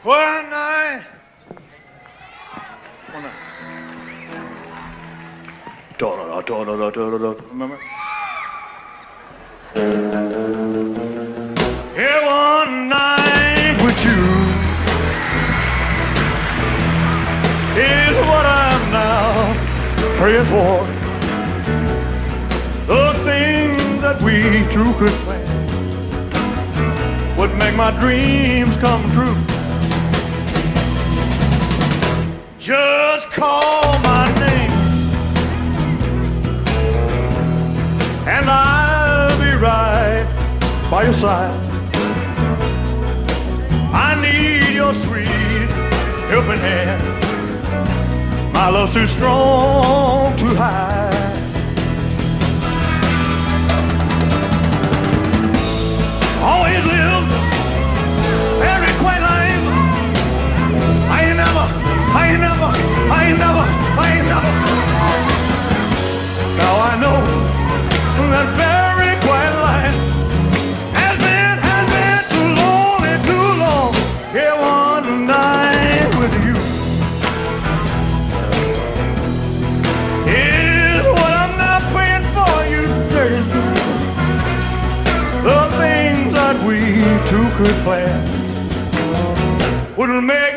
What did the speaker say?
One night. One night. Remember? Yeah, one night with you is what I'm now praying for. The things that we two could plan would make my dreams come true. Just call my name and I'll be right by your side. I need your sweet helping hand. My love's too strong to hide. Always lived very quiet life. I ain't never. Now I know that very quiet life has been too long. Yeah, one night with you is what I'm now praying for you, dirty. The things that we two could plan would make